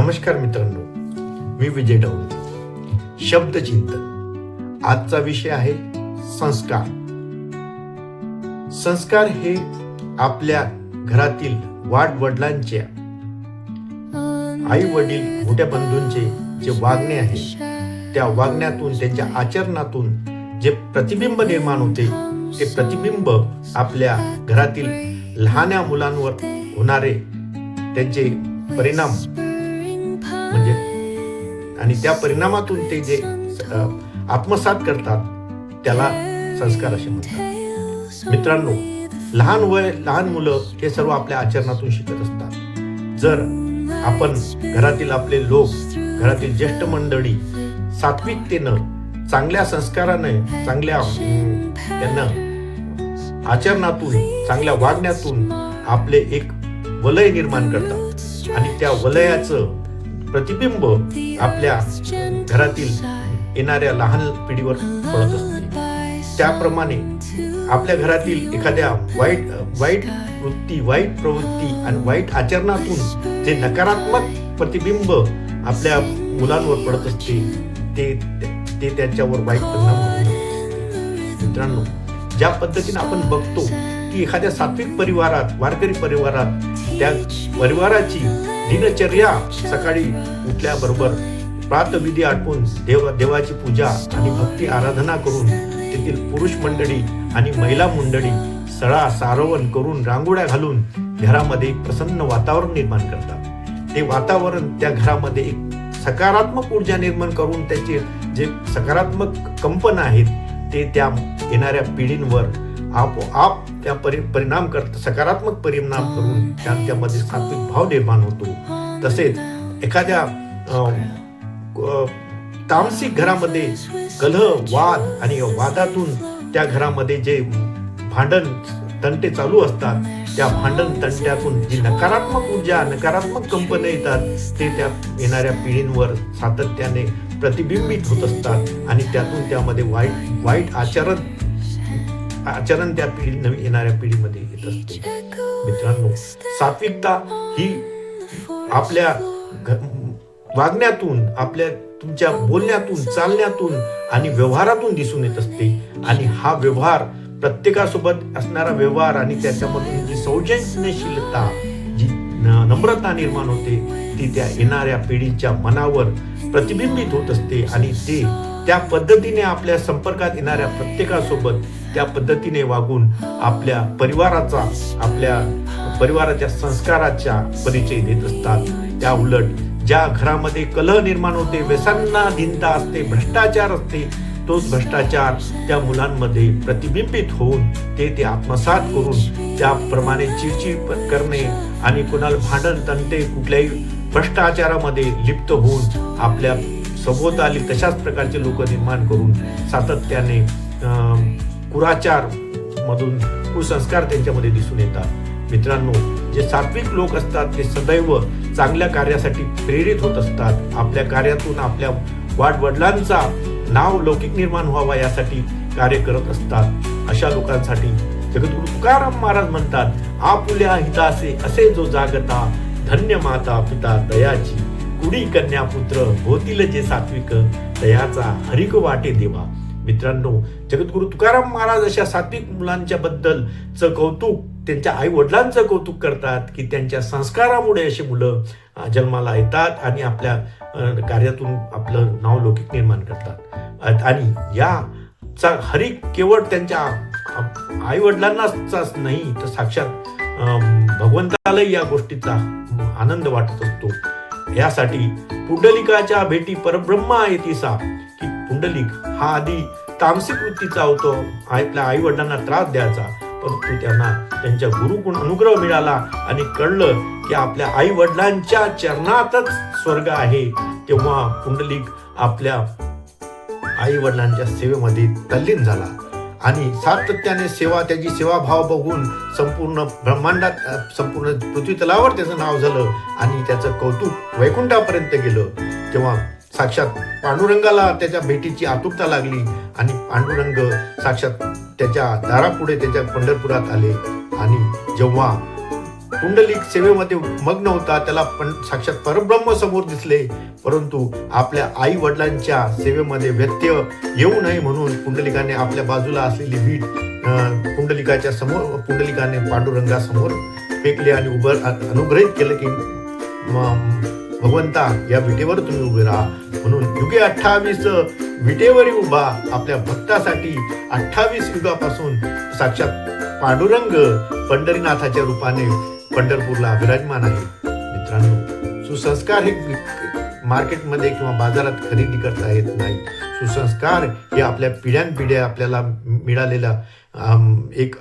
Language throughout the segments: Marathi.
नमस्कार मित्रांनो, मी विजय ढवळे. शब्दचिंतन. आजचा विषय आहे संस्कार. संस्कार हे आपल्या घरातील वडिलांच्या, आई वडील, मोठ्या बंधूंचे जे वागणे आहे त्या वागण्यातून, त्यांच्या आचरणातून जे प्रतिबिंब निर्माण होते, ते प्रतिबिंब आपल्या घरातील लहान्या मुलांवर होणारे त्यांचे परिणाम म्हणजे, आणि त्या परिणामातून ते जे आत्मसात करतात त्याला संस्कार असे म्हणतात. मित्रांनो, लहान मुलं हे सर्व आपल्या आचरणातून शिकत असतात. जर आपण घरातील आपले लोक, घरातील ज्येष्ठ मंडळी सात्विकतेनं, चांगल्या संस्काराने, चांगल्या त्यांना आचरणातून, चांगल्या वागण्यातून आपले एक वलय निर्माण करतात आणि त्या वलयाचं प्रतिबिंब आपल्या घरातील येणाऱ्या लहान पिढीवर पडत असते. त्याप्रमाणे आपल्या घरातील एखाद्या वाईट वृत्ती, वाईट प्रवृत्ती आणि वाईट आचरणातून जे नकारात्मक प्रतिबिंब आपल्या मुलांवर पडत असते ते त्याच्यावर वाईट परिणाम होतात. मित्रांनो, ज्या पद्धतीने आपण बघतो की एखाद्या सात्विक परिवारात, वारकरी परिवारात, त्या परिवाराची दिनचर्या सकाळी उठल्याबरोबर प्रातःविधी आटपून देवाची पूजा आणि भक्ती आराधना करून तेथील पुरुष मंडळी आणि महिला मंडळी सळा सारवण करून, रांगोळ्या घालून घरामध्ये एक प्रसन्न वातावरण निर्माण करतात. ते वातावरण त्या घरामध्ये एक सकारात्मक ऊर्जा निर्माण करून त्याचे जे सकारात्मक कंपन आहेत ते त्या येणाऱ्या पिढींवर आपोआप त्या परिणाम करतात, सकारात्मक परिणाम करून त्यांच्यामध्ये सात्विक भाव निर्माण होतो. तसेच एखाद्या तामसिक घरामध्ये कलह, वाद आणि वादातून त्या घरामध्ये जे भांडण तंटे चालू असतात, त्या भांडण तंट्यातून जी नकारात्मक ऊर्जा, नकारात्मक कंपन्या येतात ते त्या येणाऱ्या पिढींवर सातत्याने प्रतिबिंबित होत असतात आणि त्यातून त्यामध्ये वाईट आचरण त्या नवीन येणाऱ्या पिढीमध्ये येत असते. मित्रांनो, सात्विकता ही आपल्या वागण्यातून, तुमच्या बोलण्यातून, चालण्यातून आणि व्यवहारातून दिसून येत असते. आणि हा व्यवहार, प्रत्येकासोबत असणारा व्यवहार आणि त्याच्यामधून जी सौजन्यशीलता, जी नम्रता निर्माण होते ती त्या येणाऱ्या पिढीच्या मनावर प्रतिबिंबित होत असते आणि ते त्या पद्धतीने आपल्या संपर्कात येणाऱ्या प्रत्येकासोबत त्या पद्धतीने वागून आपल्या परिवाराच्या संस्काराचा परिचय देत असतात. त्या उलट ज्या घरामध्ये कलह निर्माण होते, व्यसनाधीनता असते, भ्रष्टाचार असते, तोच भ्रष्टाचार त्या मुलांमध्ये प्रतिबिंबित होऊन ते आत्मसात करून त्याप्रमाणे चिडचिड करणे आणि कोणाला भांडण तंटे, कुठल्याही भ्रष्टाचारामध्ये लिप्त होऊन आपल्या सभोवताली तशाच प्रकारचे लोक निर्माण करून सातत्याने कुराचार मधून कुसंस्कार त्यांच्यामध्ये दिसून येतात. मित्रांनो, जे सात्विक लोक असतात ते सदैव चांगल्या कार्यासाठी प्रेरित होत असतात. आपल्या कार्यातून आपल्या वडिलांचा नाव लौकिक निर्माण व्हावा यासाठी कार्य करत असतात. अशा लोकांसाठी जगद्गुरु तुकाराम महाराज म्हणतात, आपुल्या हितासे असे जो जागता, धन्य माता पिता दयाची, कुडी कन्या पुत्र होतील जे सात्विक, दयाचा हरिक वाटे देवा. मित्रांनो, जगद्गुरु तुकाराम महाराज अशा सात्विक मुलांच्या बद्दलचं कौतुक, त्यांच्या आई वडिलांचं कौतुक करतात की त्यांच्या संस्कारामुळे अशी मुलं जन्माला येतात आणि आपल्या कार्यातून आपलं नाव लौकिक निर्माण करतात. आणि याचा हरिक केवळ त्यांच्या आई वडिलांनाच नाही तर साक्षात भगवंतालाही या गोष्टीचा आनंद वाटत असतो. यासाठी पुंडलिकाच्या भेटी परब्रह्मा येतीसा, की पुंडलिक हा आधी तामसिक वृत्तीचा होतो, आपल्या आई वडिलांना त्रास द्यायचा, परंतु त्यांना त्यांच्या गुरुकडून अनुग्रह मिळाला आणि कळलं की आपल्या आई वडिलांच्या चरणातच स्वर्ग आहे. तेव्हा पुंडलिक आपल्या आई वडिलांच्या सेवेमध्ये तल्लीन झाला आणि सातत्याने त्याची सेवाभाव बघून संपूर्ण ब्रह्मांडात, संपूर्ण पृथ्वी तलावर त्याचं नाव झालं आणि त्याचं कौतुक वैकुंठापर्यंत गेलं. तेव्हा साक्षात पांडुरंगाला त्याच्या भेटीची आतुरता लागली आणि पांडुरंग साक्षात त्याच्या दारापुढे, त्याच्या पंढरपुरात आले. आणि जेव्हा पुंडलिक सेवेमध्ये मग्न होता, त्याला पण साक्षात परब्रह्म समोर दिसले, परंतु आपल्या आई वडिलांच्या सेवेमध्ये व्यत्यय येऊ नये म्हणून पुंडलिकाने आपल्या बाजूला असलेली वीट पुंडलिकाच्या समोर, पुंडलिकाने पांडुरंगासमोर फेकली आणि अनुग्रहित केलं की भगवंता या विटेवर तुम्ही उभे राहा. म्हणून युगे 28 विटेवरी उभा आपल्या भक्तासाठी 28 युगापासून साक्षात पांडुरंग पंढरीनाथाच्या रूपाने पंढरपूरला विराजमान आहे. मित्रांनो, सुसंस्कार हे मार्केटमध्ये किंवा बाजारात खरेदी करता येत नाही. सुसंस्कार हे आपल्या पिढ्यानपिढ्या आपल्याला मिळालेला एक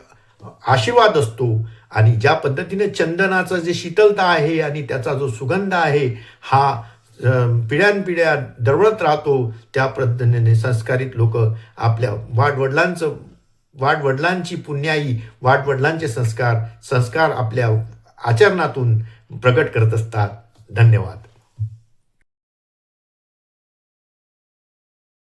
आशीर्वाद असतो. आणि ज्या पद्धतीने चंदनाचं जे शीतलता आहे आणि त्याचा जो सुगंध आहे हा पिढ्यानपिढ्या दरवळत राहतो, त्या पद्धतीने संस्कारित लोक आपल्या वाडवडिलांची पुण्याई, वाडवडिलांचे संस्कार आपल्या आचरणातून प्रगट करत असतात. धन्यवाद.